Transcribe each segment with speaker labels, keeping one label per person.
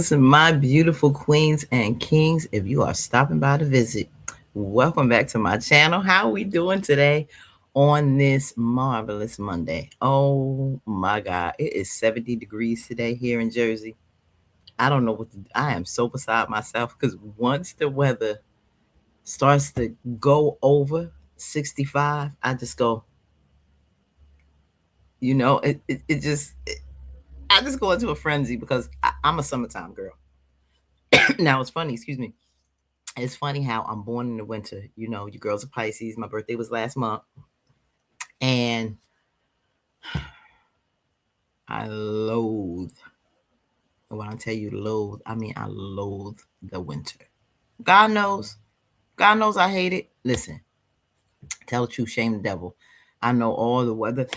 Speaker 1: Greetings, my beautiful queens and kings. If you are stopping by to visit, welcome back to my channel. How are we doing today on this marvelous Monday? Oh my God, it is 70 degrees today here in Jersey. I don't know what I am so beside myself because once the weather starts to go over 65, I just go, I just go into a frenzy because I'm a summertime girl. Now it's funny, excuse me. It's funny how I'm born in the winter. You know, you girls are Pisces. My birthday was last month. And I loathe, when I tell you loathe, I mean I loathe the winter. God knows. God knows I hate it. Listen, tell the truth, shame the devil. I know all the weather.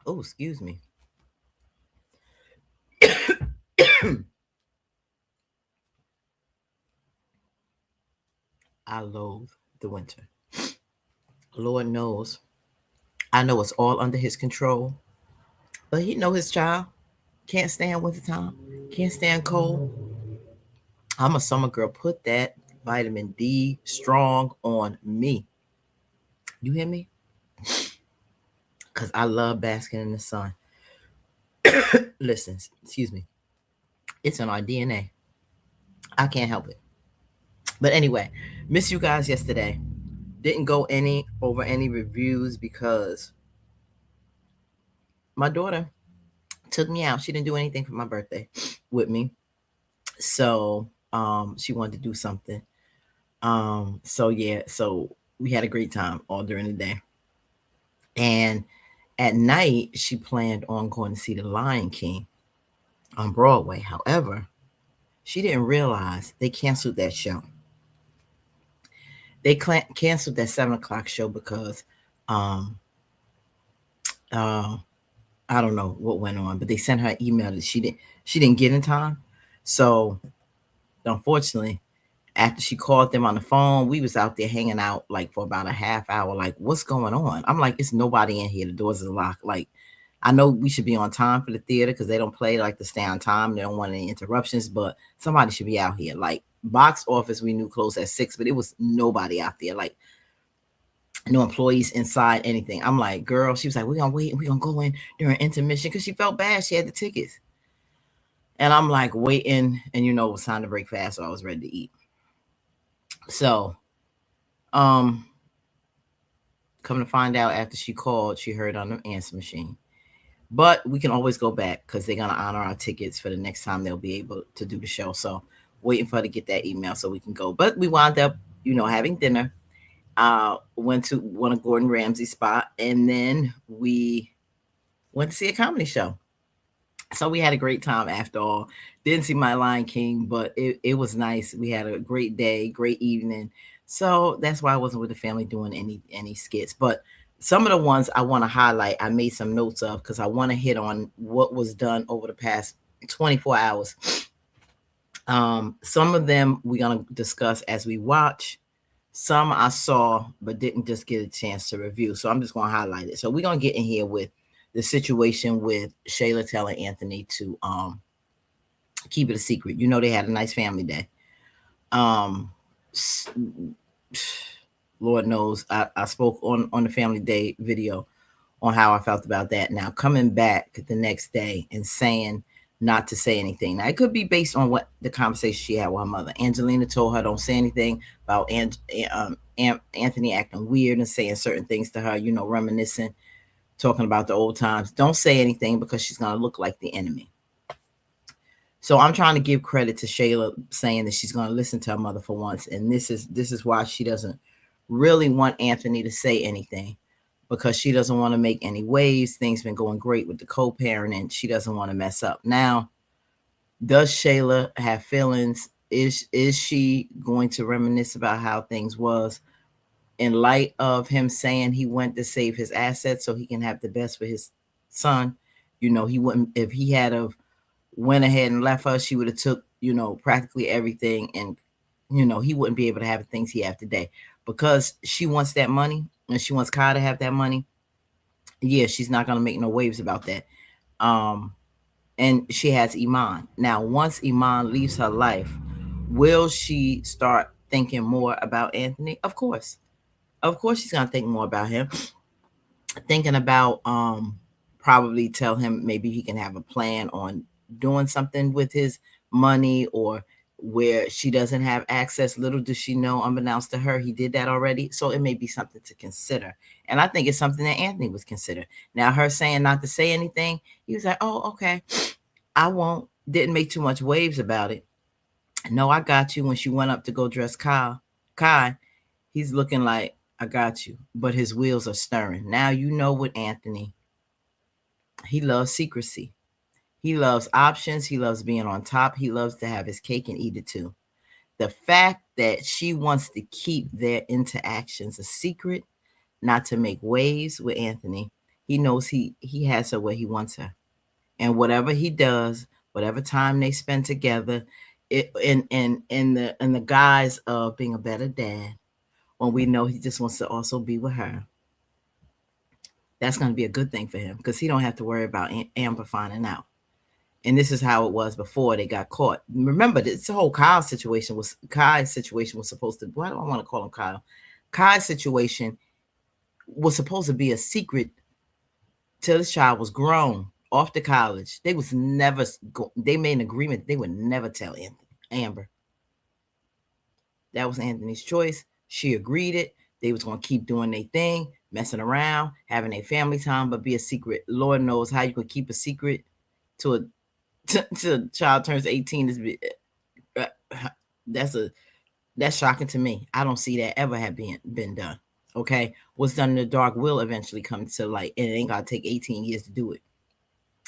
Speaker 1: Oh, excuse me. I loathe the winter. Lord knows. I know it's all under his control. But he know his child. Can't stand wintertime. Can't stand cold. I'm a summer girl. Put that vitamin D strong on me. You hear me? Because I love basking in the sun. Listen, excuse me. It's in our DNA. I can't help it. But anyway, miss you guys yesterday. Didn't go over any reviews because my daughter took me out. She didn't do anything for my birthday with me. So she wanted to do something. So we had a great time all during the day. And at night, she planned on going to see The Lion King on Broadway. However, she didn't realize they canceled that show. They canceled that 7 o'clock show because um, uh, I don't know what went on, but they sent her an email that she didn't get in time. So unfortunately, after she called them on the phone, we was out there hanging out like for about a half hour. Like, what's going on? I'm like, it's nobody in here. The doors are locked. Like, I know we should be on time for the theater because they don't play like to stay on time. They don't want any interruptions, but somebody should be out here. Like, box office, we knew closed at 6, but it was nobody out there. Like, no employees inside, anything. I'm like, girl, she was like, we're going to wait and we're going to go in during intermission because she felt bad. She had the tickets. And I'm like waiting, and it was time to break fast, so I was ready to eat. So, come to find out after she called, she heard on the answer machine. But we can always go back because they're gonna honor our tickets for the next time they'll be able to do the show. So waiting for her to get that email so we can go. But we wound up, having dinner. Went to one of Gordon Ramsay's spot, and then we went to see a comedy show. So we had a great time after all. Didn't see my Lion King, but it was nice. We had a great day, great evening. So that's why I wasn't with the family doing any skits. But some of the ones I want to highlight, I made some notes of because I want to hit on what was done over the past 24 hours. Some of them we're going to discuss as we watch. Some I saw but didn't just get a chance to review. So I'm just going to highlight it. So we're going to get in here with the situation with Shayla telling Anthony to keep it a secret. They had a nice family day. Lord knows I spoke on the family day video on how I felt about that. Now coming back the next day and saying not to say anything. Now it could be based on what the conversation she had with her mother. Angelina told her don't say anything about Anthony acting weird and saying certain things to her, reminiscing, talking about the old times. Don't say anything because she's going to look like the enemy. So I'm trying to give credit to Shayla saying that she's going to listen to her mother for once. And this is why she doesn't really want Anthony to say anything, because she doesn't want to make any waves. Things been going great with the co-parent and she doesn't want to mess up. Now, does Shayla have feelings? Is she going to reminisce about how things was in light of him saying he went to save his assets so he can have the best for his son? He wouldn't, if he had of went ahead and left her, she would have took, practically everything. And, he wouldn't be able to have the things he have today because she wants that money and she wants Kai to have that money. Yeah, she's not going to make no waves about that. Um, and she has Iman. Now, once Iman leaves her life, will she start thinking more about Anthony? Of course. Of course she's gonna think more about him. Thinking about probably tell him maybe he can have a plan on doing something with his money, or where she doesn't have access. Little does she know, unbeknownst to her, he did that already. So it may be something to consider. And I think it's something that Anthony was considered. Now, her saying not to say anything, he was like, oh, okay, I won't. Didn't make too much waves about it. No, I got you. When she went up to go dress Kai, he's looking like, I got you. But his wheels are stirring. Now you know with Anthony, he loves secrecy. He loves options. He loves being on top. He loves to have his cake and eat it too. The fact that she wants to keep their interactions a secret, not to make waves with Anthony, he knows he has her where he wants her. And whatever he does, whatever time they spend together, in the guise of being a better dad, when we know he just wants to also be with her, that's going to be a good thing for him, because he don't have to worry about Amber finding out. And this is how it was before they got caught. Remember, this whole Kai's situation was supposed to. Why do I want to call him Kyle? Kai's situation was supposed to be a secret till this child was grown, off to college. They was never. They made an agreement they would never tell Amber. That was Anthony's choice. She agreed it. They was going to keep doing their thing, messing around, having a family time, but be a secret. Lord knows how you could keep a secret to a child turns 18. That's shocking to me. I don't see that ever have been done. Okay, what's done in the dark will eventually come to light, and it ain't gotta take 18 years to do it.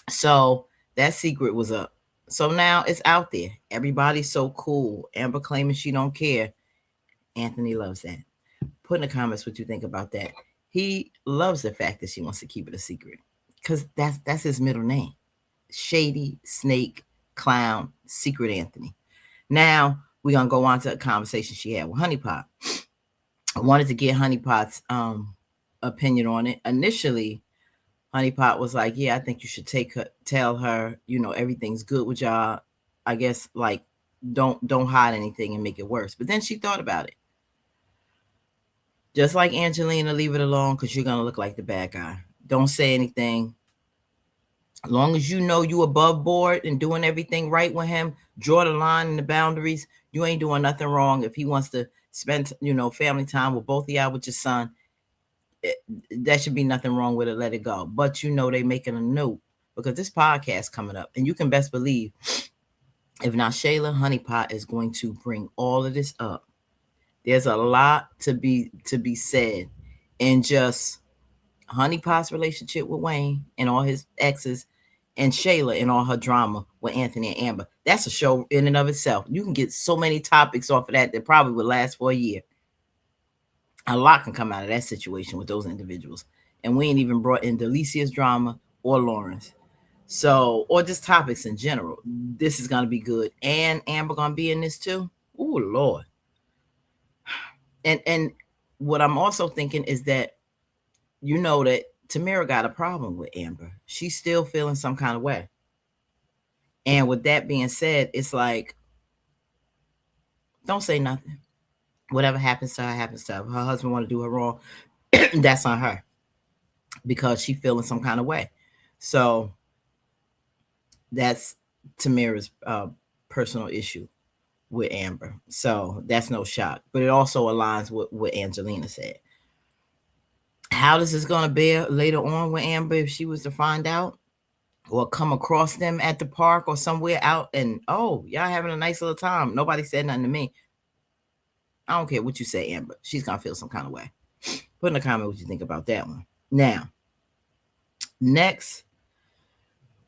Speaker 1: So that secret was up. So now it's out there. Everybody's so cool. Amber claiming she don't care. Anthony loves that. Put in the comments what you think about that. He loves the fact that she wants to keep it a secret, because that's his middle name. Shady, snake, clown, secret Anthony. Now we're gonna go on to a conversation she had with Honeypot. I wanted to get Honeypot's opinion on it. Initially, Honeypot was like, yeah, I think you should tell her, everything's good with y'all. I guess, like, don't hide anything and make it worse. But then she thought about it. Just like Angelina, leave it alone, because you're gonna look like the bad guy. Don't say anything. As long as you know you above board and doing everything right with him, draw the line and the boundaries. You ain't doing nothing wrong. If he wants to spend, family time with both of y'all with your son, that should be nothing wrong with it. Let it go. But they making a note, because this podcast coming up, and you can best believe, if not Shayla, Honeypot is going to bring all of this up. There's a lot to be said, and just Honeypot's relationship with Wayne and all his exes, and Shayla and all her drama with Anthony and Amber. That's a show in and of itself. You can get so many topics off of that probably would last for a year. A lot can come out of that situation with those individuals. And we ain't even brought in Delicia's drama or Lauren's. So, or just topics in general. This is going to be good. And Amber going to be in this too. Oh, Lord. And what I'm also thinking is that, that Tamara got a problem with Amber. She's still feeling some kind of way. And with that being said, it's like, don't say nothing. Whatever happens to her, happens to her. Her husband want to do her wrong, that's on her, because she feeling some kind of way. So that's Tamara's personal issue with Amber. So that's no shock. But it also aligns with what Angelina said. How this is going to bear later on with Amber, if she was to find out or come across them at the park or somewhere out, and, oh, y'all having a nice little time. Nobody said nothing to me. I don't care what you say, Amber. She's going to feel some kind of way. Put in a comment what you think about that one. Now, next,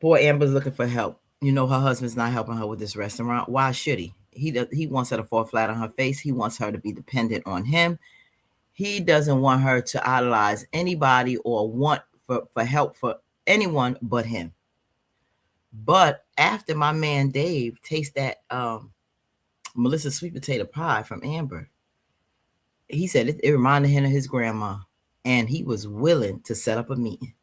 Speaker 1: poor Amber's looking for help. Her husband's not helping her with this restaurant. Why should he? He wants her to fall flat on her face. He wants her to be dependent on him. He doesn't want her to idolize anybody or want for help for anyone but him. But after my man Dave tastes that Melissa's sweet potato pie from Amber, he said it reminded him of his grandma, and he was willing to set up a meeting.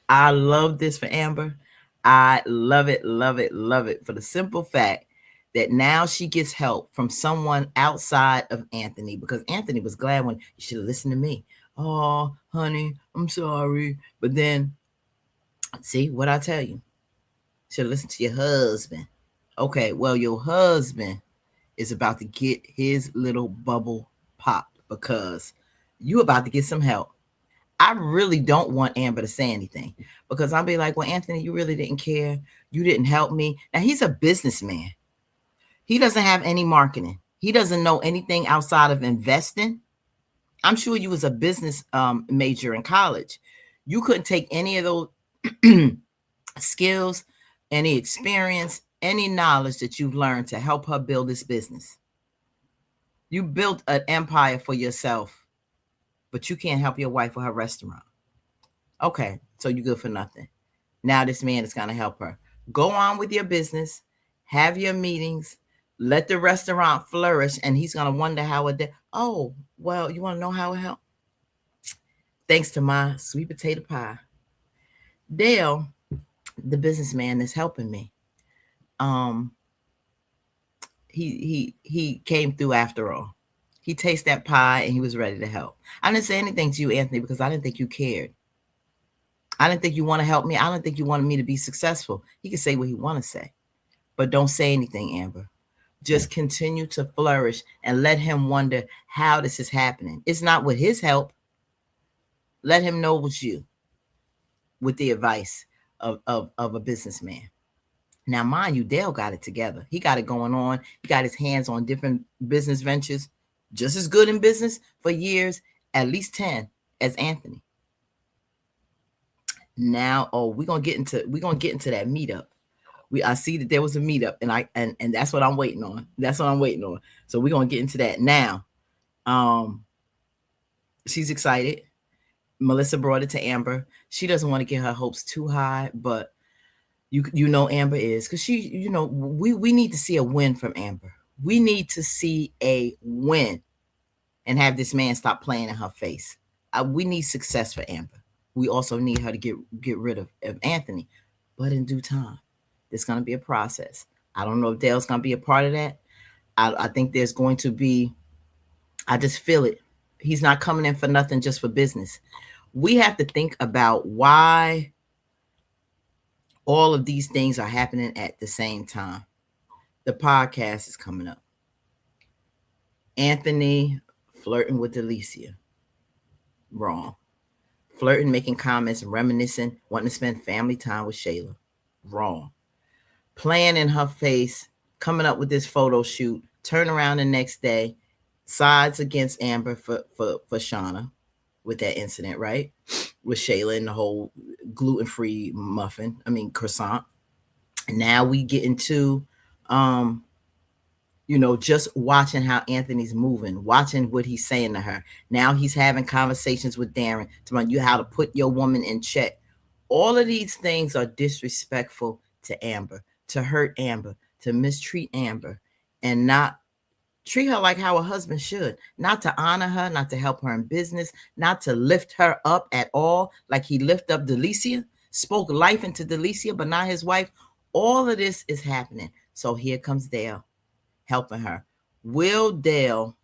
Speaker 1: I love this for Amber. I love it, love it, love it for the simple fact that now she gets help from someone outside of Anthony, because Anthony was glad when you should have listened to me. Oh, honey, I'm sorry. But then, see what I tell you? Should have listened to your husband. Okay, well, your husband is about to get his little bubble popped because you about to get some help. I really don't want Amber to say anything because I'll be like, well, Anthony, you really didn't care. You didn't help me. Now, he's a businessman. He doesn't have any marketing. He doesn't know anything outside of investing. I'm sure you was a business major in college. You couldn't take any of those skills, any experience, any knowledge that you've learned to help her build this business. You built an empire for yourself, but you can't help your wife with her restaurant. Okay, so you good for nothing. Now this man is going to help her. Go on with your business, have your meetings, let the restaurant flourish, and he's going to wonder how it did. Oh, well, you want to know how it helped? Thanks to my sweet potato pie. Dale, the businessman, is helping me. Um, he came through after all. He tasted that pie and he was ready to help. I didn't say anything to you, Anthony, because I didn't think you cared. I didn't think you want to help me. I don't think you wanted me to be successful. He can say what he want to say, but don't say anything, Amber. Just continue to flourish and let him wonder how this is happening. It's not with his help. Let him know it was you with the advice of a businessman. Now, mind you, Dale got it together. He got it going on. He got his hands on different business ventures, just as good in business for years, at least 10 as Anthony. Now, we're gonna get into that meetup. I see that there was a meetup, and that's what I'm waiting on. That's what I'm waiting on. So we're gonna get into that now. She's excited. Melissa brought it to Amber. She doesn't want to get her hopes too high, but you know Amber is, because she, we need to see a win from Amber. We need to see a win and have this man stop playing in her face. We need success for Amber. We also need her to get rid of Anthony, but in due time. There's going to be a process. I don't know if Dale's going to be a part of that. I think there's going to be, I just feel it. He's not coming in for nothing, just for business. We have to think about why all of these things are happening at the same time. The podcast is coming up. Anthony flirting with Alicia. Wrong. Flirting, making comments, reminiscing, wanting to spend family time with Shayla. Wrong. Playing in her face, coming up with this photo shoot, turn around the next day, sides against Amber for Shauna with that incident, right? With Shayla and the whole gluten-free croissant. And now we get into, just watching how Anthony's moving, watching what he's saying to her. Now he's having conversations with Darren about you how to put your woman in check. All of these things are disrespectful to Amber, to hurt Amber, to mistreat Amber, and not treat her like how a husband should. Not to honor her, not to help her in business, not to lift her up at all, like he lifted up Delicia, spoke life into Delicia, but not his wife. All of this is happening. So here comes Dale helping her. Will Dale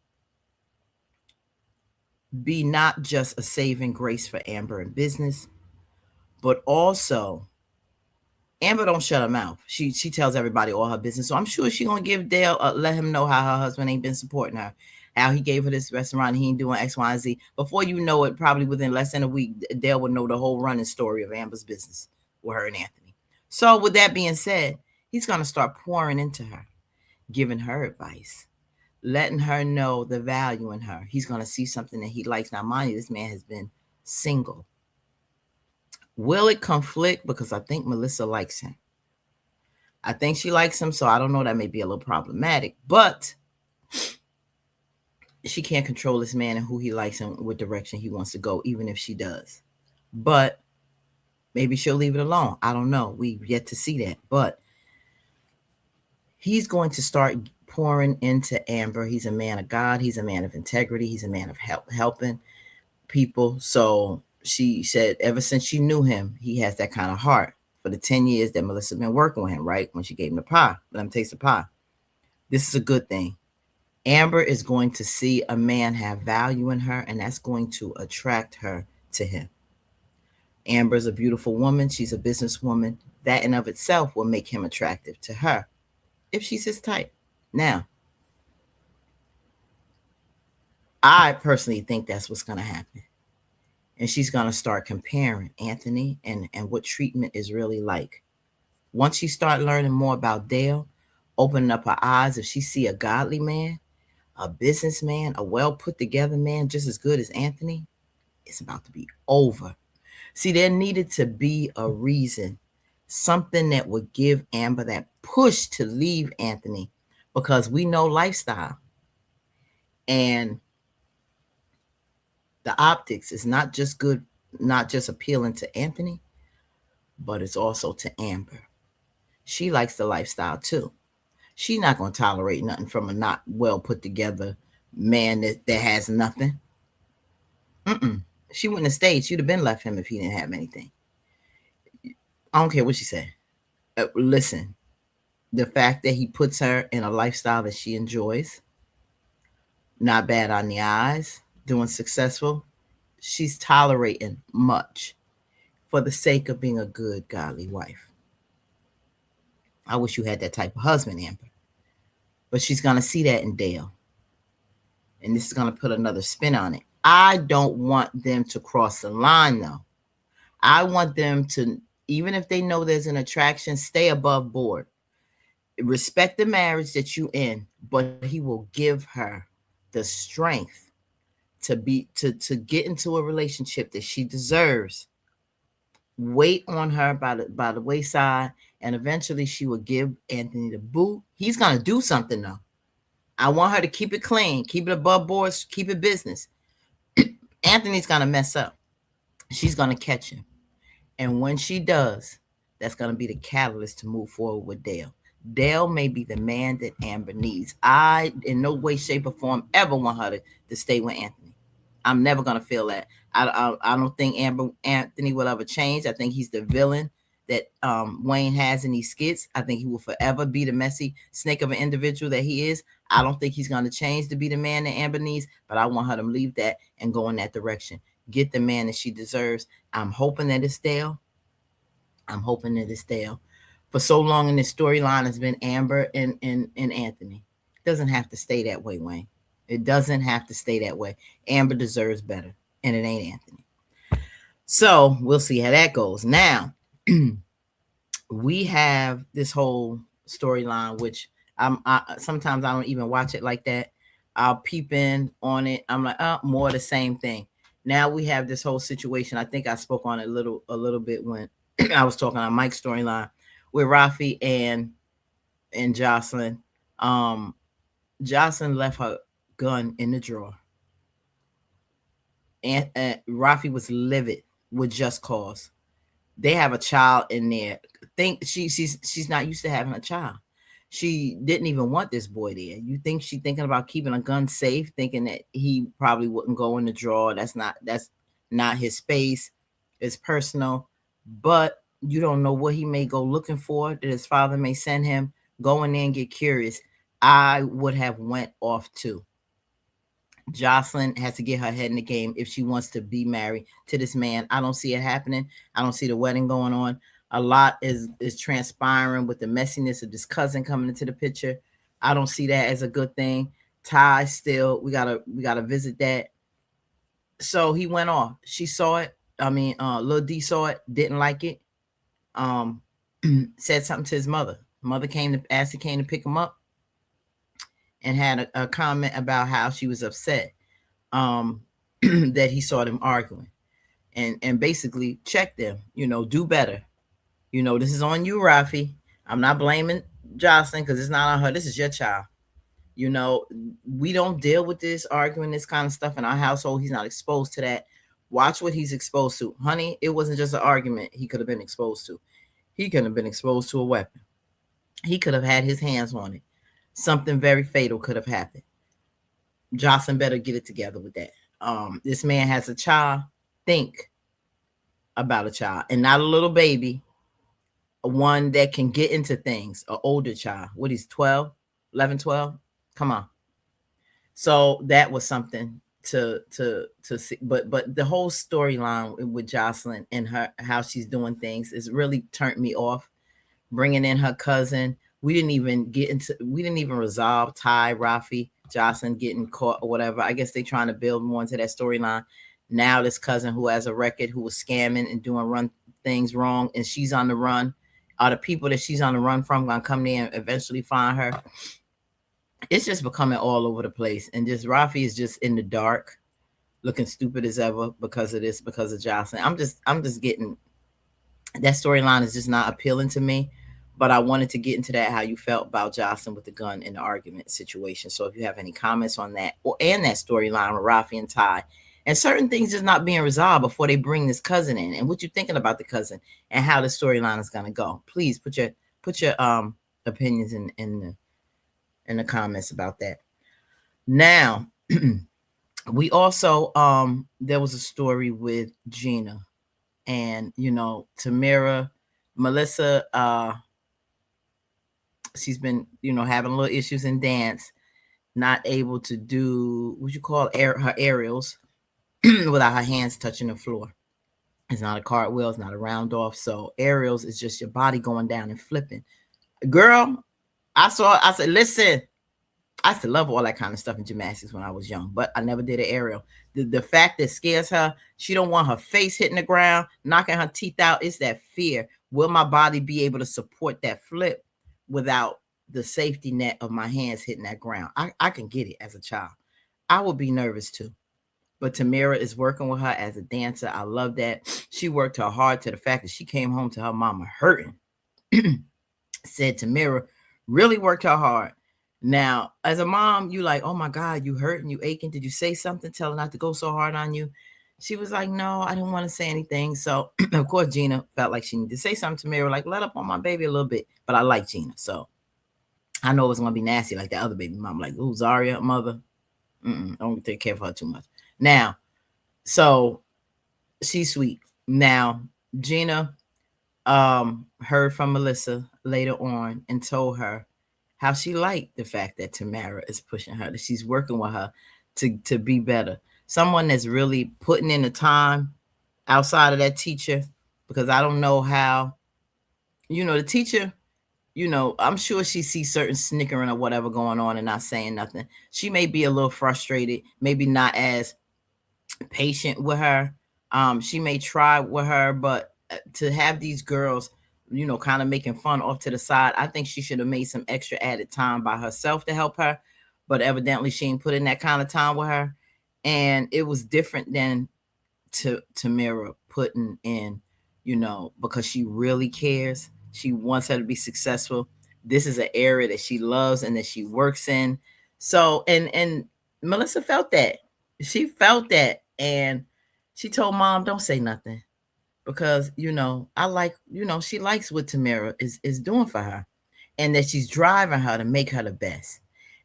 Speaker 1: be not just a saving grace for Amber in business, but also Amber don't shut her mouth. She tells everybody all her business. So I'm sure she's going to give Dale, let him know how her husband ain't been supporting her, how he gave her this restaurant, he ain't doing X, Y, and Z. Before you know it, probably within less than a week, Dale would know the whole running story of Amber's business with her and Anthony. So with that being said, he's going to start pouring into her, giving her advice, letting her know the value in her. He's going to see something that he likes. Now, mind you, this man has been single. Will it conflict? Because I think Melissa likes him. I think she likes him, so I don't know. That may be a little problematic, but she can't control this man and who he likes and what direction he wants to go, even if she does. But maybe she'll leave it alone. I don't know. We've yet to see that. But he's going to start pouring into Amber. He's a man of God. He's a man of integrity. He's a man of helping people. So She said ever since she knew him, he has that kind of heart. For the 10 years that Melissa been working with him, right? When she gave him the pie, let him taste the pie. This is a good thing. Amber is going to see a man have value in her, and that's going to attract her to him. Amber is a beautiful woman. She's a businesswoman. That in of itself will make him attractive to her if she's his type. Now, I personally think that's what's going to happen. And she's going to start comparing Anthony and what treatment is really like. Once she start learning more about Dale, opening up her eyes, if she see a godly man, a businessman, a well put together man, just as good as Anthony, it's about to be over. See, there needed to be a reason, something that would give Amber that push to leave Anthony, because we know lifestyle. And the optics is not just good, not just appealing to Anthony, but it's also to Amber. She likes the lifestyle too. She's not going to tolerate nothing from a not well put together man that has nothing. Mm-mm. She wouldn't have stayed. She'd have been left him if he didn't have anything. I don't care what she said. Listen, the fact that he puts her in a lifestyle that she enjoys, not bad on the eyes, doing successful, she's tolerating much for the sake of being a good, godly wife. I wish you had that type of husband, Amber. But she's going to see that in Dale. And this is going to put another spin on it. I don't want them to cross the line, though. I want them to, even if they know there's an attraction, stay above board. Respect the marriage that you in, but he will give her the strength to get into a relationship that she deserves. Wait on her by the wayside, and eventually she will give Anthony the boot. He's gonna do something though. I want her to keep it clean, keep it above board, keep it business. Anthony's gonna mess up. She's gonna catch him, and when she does, that's gonna be the catalyst to move forward with Dale. Dale may be the man that Amber needs. I, in no way, shape, or form, ever want her to stay with Anthony. I'm never gonna feel that. I don't think Anthony will ever change. I think he's the villain that Wayne has in these skits. I think he will forever be the messy snake of an individual that he is. I don't think he's gonna change to be the man that Amber needs, but I want her to leave that and go in that direction. Get the man that she deserves. I'm hoping that it's Dale. For so long in this storyline has been Amber and Anthony. It doesn't have to stay that way, Wayne. It doesn't have to stay that way. Amber deserves better, and it ain't Anthony. So we'll see how that goes. Now, we have this whole storyline, which sometimes I don't even watch it like that. I'll peep in on it. I'm like, oh, more the same thing. Now we have this whole situation. I think I spoke on it a little bit when I was talking on Mike's storyline with Rafi and Jocelyn. Jocelyn left her gun in the drawer. And Rafi was livid with just cause. They have a child in there. Think she's not used to having a child. She didn't even want this boy there. You think she's thinking about keeping a gun safe, thinking that he probably wouldn't go in the drawer. That's not his space. It's personal. But you don't know what he may go looking for, that his father may send him. Go in there and get curious. I would have went off too. Jocelyn has to get her head in the game if she wants to be married to this man. I don't see it happening. I don't see the wedding going on. A lot is transpiring with the messiness of this cousin coming into the picture. I don't see that as a good thing. Ty still, we gotta visit that. So he went off. She saw it. I mean, Lil D saw it, didn't like it. Said something to his mother. Mother came to pick him up, and had a comment about how she was upset that he saw them arguing, and basically checked them. Do better. This is on you, Rafi. I'm not blaming Jocelyn because it's not on her. This is your child. We don't deal with this arguing, this kind of stuff in our household. He's not exposed to that. Watch what he's exposed to. Honey, it wasn't just an argument he could have been exposed to. He could have been exposed to a weapon. He could have had his hands on it. Something very fatal could have happened. Jocelyn better get it together with that. This man has a child. Think. about a child, and not a little baby, one that can get into things, an older child. What, he's 12, 11, 12? Come on. So that was something to see. But the whole storyline with Jocelyn and her, how she's doing things, is really turned me off. Bringing in her cousin, we didn't even resolve Ty, Rafi, Jocelyn getting caught or whatever. I guess they trying to build more into that storyline. Now this cousin who has a record, who was scamming and doing run things wrong, and she's on the run. Are the people that she's on the run from gonna come there and eventually find her? It's just becoming all over the place, and just Rafi is just in the dark, looking stupid as ever because of this, because of Jocelyn. I'm just getting, that storyline is just not appealing to me. But I wanted to get into that, how you felt about Jocelyn with the gun in the argument situation. So if you have any comments on that, or and that storyline with Rafi and Ty, and certain things just not being resolved before they bring this cousin in, and what you're thinking about the cousin and how the storyline is going to go, please put your opinions in the comments about that. Now, we also there was a story with Gina, and Tamira, Melissa. She's been having little issues in dance, not able to do what you call her aerials without her hands touching the floor. It's not a cartwheel, it's not a round off. So aerials is just your body going down and flipping. Girl, I said, listen, I used to love all that kind of stuff in gymnastics when I was young, but I never did an aerial. The fact that scares her, she don't want her face hitting the ground, knocking her teeth out. It's that fear. Will my body be able to support that flip without the safety net of my hands hitting that ground? I can get it as a child. I would be nervous too. But Tamira is working with her as a dancer. I love that. She worked her hard, to the fact that she came home to her mama hurting. Said Tamira really worked her hard. Now, as a mom, you like, oh my God, you hurting, you aching. Did you say something? Tell her not to go so hard on you. She was like, no, I didn't want to say anything. So, of course, Gina felt like she needed to say something to Tamira, like, let up on my baby a little bit. But I like Gina. So, I know it was going to be nasty like that other baby mom. Like, ooh, Zaria, mother. Don't take care of her too much. Now, so she's sweet. Now, Gina heard from Melissa later on and told her how she liked the fact that Tamara is pushing her, that she's working with her to be better. Someone that's really putting in the time outside of that teacher, because I don't know how, the teacher, I'm sure she sees certain snickering or whatever going on and not saying nothing. She may be a little frustrated, maybe not as patient with her. She may try with her, but to have these girls, kind of making fun off to the side, I think she should have made some extra added time by herself to help her. But evidently she ain't put in that kind of time with her. And it was different than Tamira putting in, because she really cares. She wants her to be successful. This is an area that she loves and that she works in. So, and Melissa felt that. She felt that. And she told mom, don't say nothing. Because, I like, she likes what Tamira is doing for her. And that she's driving her to make her the best.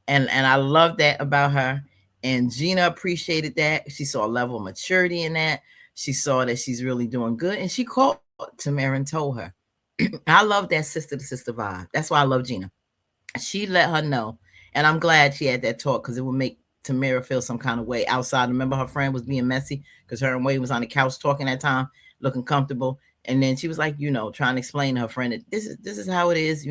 Speaker 1: And I love that about her. And Gina appreciated that. She saw a level of maturity in that. She saw that she's really doing good. And she called Tamira and told her. I love that sister to sister vibe. That's why I love Gina. She let her know. And I'm glad she had that talk, because it would make Tamira feel some kind of way outside. Remember, her friend was being messy because her and Wade was on the couch talking that time, looking comfortable. And then she was like, trying to explain to her friend that this is how it is,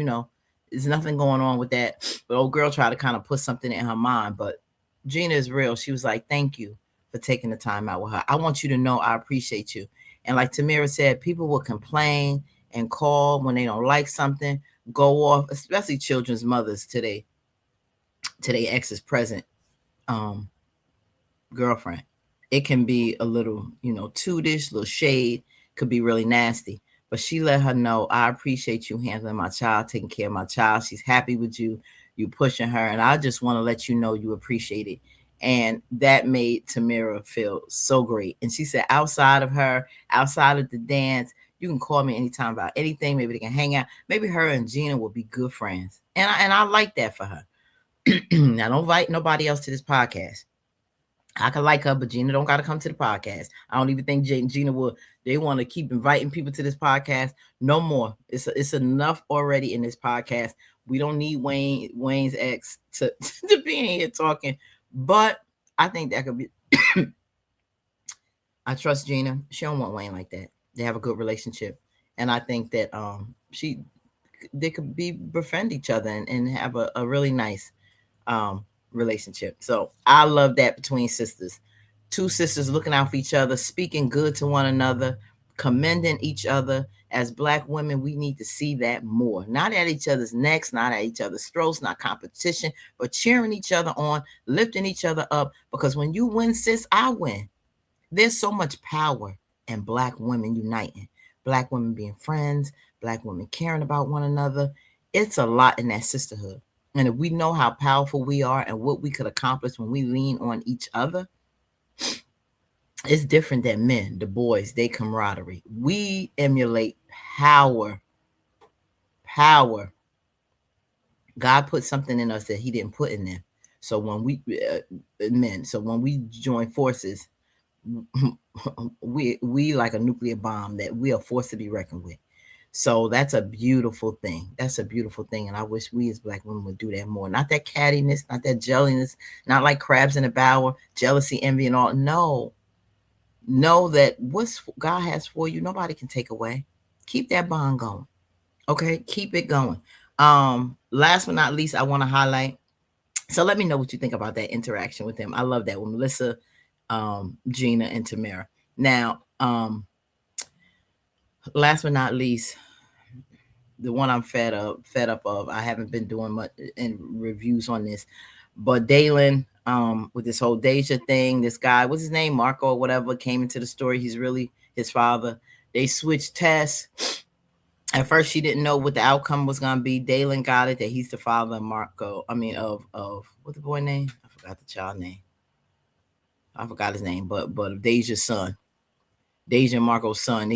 Speaker 1: there's nothing going on with that. But old girl tried to kind of put something in her mind. But Gina is real. She was like, thank you for taking the time out with her. I want you to know I appreciate you. And like Tamira said, people will complain and call when they don't like something, go off, especially children's mothers today ex's present girlfriend. It can be a little, tootish, little shade, could be really nasty. But she let her know, I appreciate you handling my child, taking care of my child. She's happy with you pushing her. And I just want to let you know you appreciate it. And that made Tamira feel so great. And she said, outside of the dance, you can call me anytime about anything. Maybe they can hang out. Maybe her and Gina will be good friends. And I like that for her. I don't invite nobody else to this podcast. I can like her, but Gina don't got to come to the podcast. I don't even think Gina will They want to keep inviting people to this podcast. No more. It's enough already in this podcast. We don't need Wayne's ex to, to be in here talking. But I think that could be. I trust Gina. She don't want Wayne like that. They have a good relationship, and I think that they could be befriend each other and have a really nice relationship. So I love that between sisters. Two sisters looking out for each other, speaking good to one another, commending each other. As Black women, we need to see that more. Not at each other's necks, not at each other's throats, not competition, but cheering each other on, lifting each other up. Because when you win, sis, I win. There's so much power in Black women uniting, Black women being friends, Black women caring about one another. It's a lot in that sisterhood. And if we know how powerful we are and what we could accomplish when we lean on each other, it's different than men, the boys, they camaraderie. We emulate power. Power. God put something in us that he didn't put in them. So when we join forces, we like a nuclear bomb that we are forced to be reckoned with. So that's a beautiful thing. That's a beautiful thing. And I wish we as Black women would do that more. Not that cattiness, not that jelliness, not like crabs in a barrel, jealousy, envy, and all. No. Know that what God has for you, nobody can take away. Keep that bond going. Okay, keep it going. Last but not least, I want to highlight. So let me know what you think about that interaction with them. I love that with Melissa, Gina, and Tamara. Now, last but not least, the one I'm fed up of. I haven't been doing much in reviews on this, but Dalen, with this whole Deja thing, this guy, what's his name, Marco or whatever, came into the story. He's really his father. They switched tests. At first, she didn't know what the outcome was gonna be. Dalen got it that he's the father of Marco. I mean, of what's the boy name? I forgot the child name. I forgot his name, but Deja's son, Deja and Marco's son.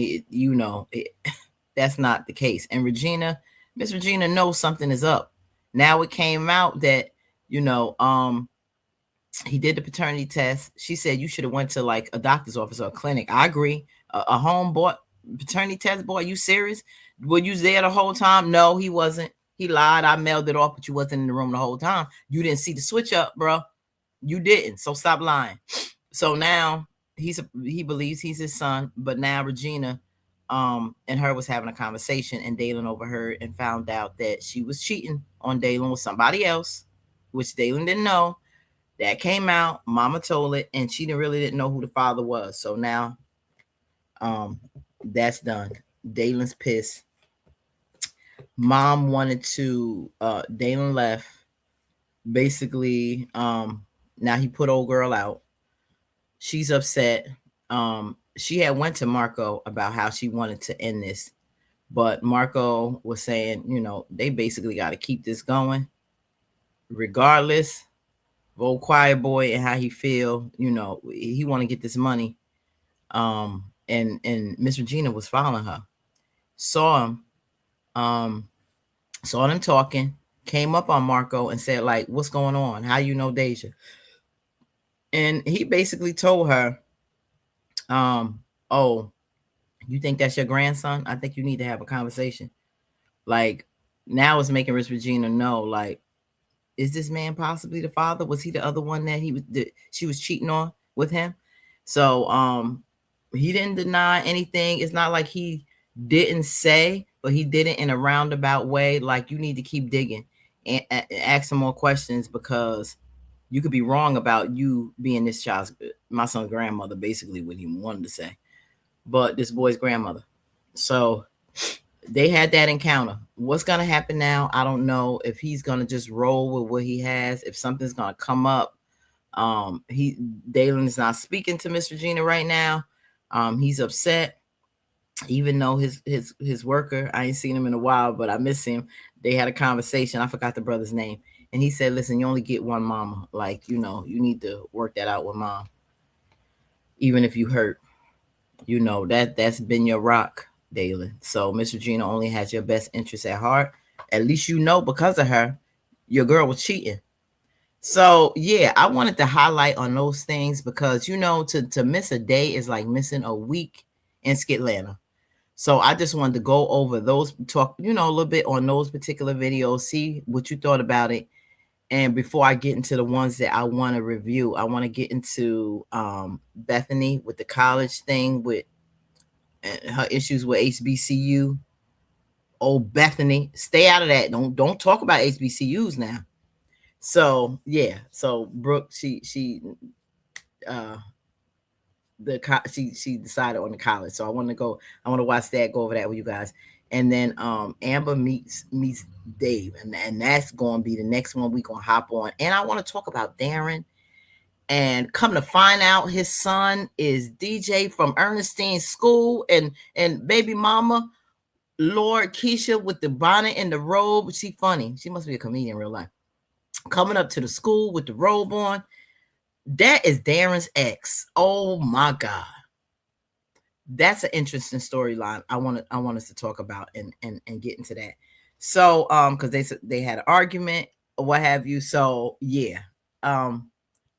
Speaker 1: That's not the case. And Miss Regina knows something is up. Now it came out that he did the paternity test. She said you should have went to like a doctor's office or a clinic. I agree. A home bought paternity test, boy. You serious? Were you there the whole time? No, he wasn't. He lied. I mailed it off, but you wasn't in the room the whole time. You didn't see the switch up, bro. You didn't. So stop lying. So now he believes he's his son, but now Regina and her was having a conversation, and Dalen overheard and found out that she was cheating on Dalen with somebody else, which Dalen didn't know. That came out. Mama told it, and she didn't know who the father was. So now, that's done. Dalen's pissed. Mom wanted to. Dalen left. Basically, now he put old girl out. She's upset. She had went to Marco about how she wanted to end this, but Marco was saying, they basically got to keep this going, regardless. Old quiet boy and how he feel, he want to get this money. And Miss Regina was following her, saw him, saw them talking, came up on Marco and said, like, what's going on? How you know Deja? And he basically told her, oh, you think that's your grandson? I think you need to have a conversation. Like, now it's making Miss Regina know, like, is this man possibly the father? Was he the other one that she was cheating on with him? So he didn't deny anything. It's not like he didn't say, but he did it in a roundabout way. Like, you need to keep digging and ask some more questions, because you could be wrong about you being my son's grandmother, basically what he wanted to say, but this boy's grandmother. So they had that encounter. What's going to happen now? I don't know if he's going to just roll with what he has, if something's going to come up. Dalen is not speaking to Miss Regina right now. He's upset, even though his worker, I ain't seen him in a while, but I miss him. They had a conversation. I forgot the brother's name. And he said, listen, you only get one mama. Like, you need to work that out with mom. Even if you hurt, that's been your rock, Dalen. So Miss Regina only has your best interest at heart. At least because of her, your girl was cheating. So yeah, I wanted to highlight on those things, because to miss a day is like missing a week in Skitlanta. So I just wanted to go over those, talk, a little bit on those particular videos, see what you thought about it. And before I get into the ones that I want to review, I want to get into Bethany with the college thing, with her issues with HBCU. Oh, Bethany, stay out of that. Don't talk about HBCUs now. So yeah, so Brooke, uh she decided on the college. So I want to watch that, go over that with you guys. And then Amber meets Dave, and that's going to be the next one we going to hop on. And I want to talk about Darren. And come to find out, his son is DJ from Ernestine's school, and baby mama Lord Keisha with the bonnet and the robe. She funny. She must be a comedian in real life. Coming up to the school with the robe on. That is Darren's ex. Oh my God. That's an interesting storyline. I want us to talk about and get into that. So because they had an argument or what have you. So yeah.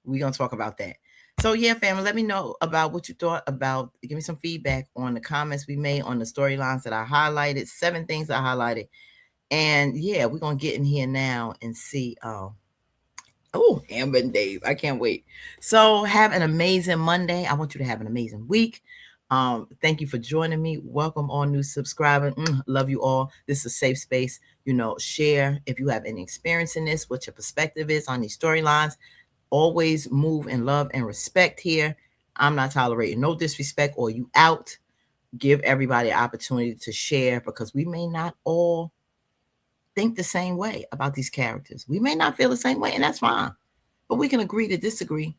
Speaker 1: We're gonna talk about that. So yeah, family, let me know about what you thought about. Give me some feedback on the comments we made on the storylines that I highlighted. 7 things I highlighted. And yeah, we're gonna get in here now and see. Oh, Amber and Dave. I can't wait. So have an amazing Monday. I want you to have an amazing week. Thank you for joining me. Welcome all new subscribers. Love you all. This is a safe space. Share if you have any experience in this, what your perspective is on these storylines. Always move in love and respect here. I'm not tolerating no disrespect or you out. Give everybody an opportunity to share, because we may not all think the same way about these characters. We may not feel the same way, and that's fine. But we can agree to disagree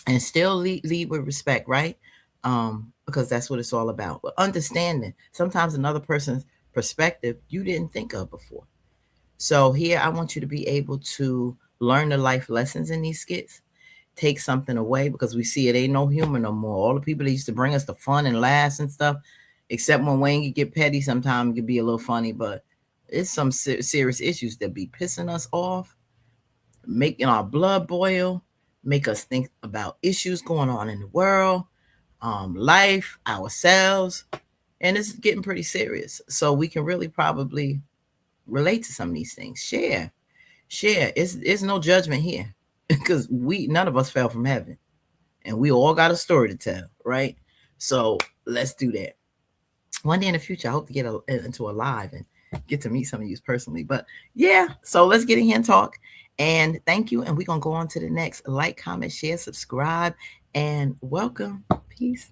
Speaker 1: and still lead with respect, right? Because that's what it's all about. But understanding sometimes another person's perspective you didn't think of before. So here I want you to be able to learn the life lessons in these skits. Take something away, because we see it ain't no humor no more. All the people that used to bring us the fun and laughs and stuff, except when Wayne could get petty, sometimes it could be a little funny, but it's some serious issues that be pissing us off, making our blood boil, make us think about issues going on in the world, life, ourselves, and it's getting pretty serious. So we can really probably relate to some of these things. Share. It's no judgment here, because none of us fell from heaven, and we all got a story to tell, right? So let's do that. One day in the future, I hope to get into a live and get to meet some of you personally. But yeah, so let's get in here and talk. And thank you. And we're going to go on to the next. Like, comment, share, subscribe, and welcome. Peace.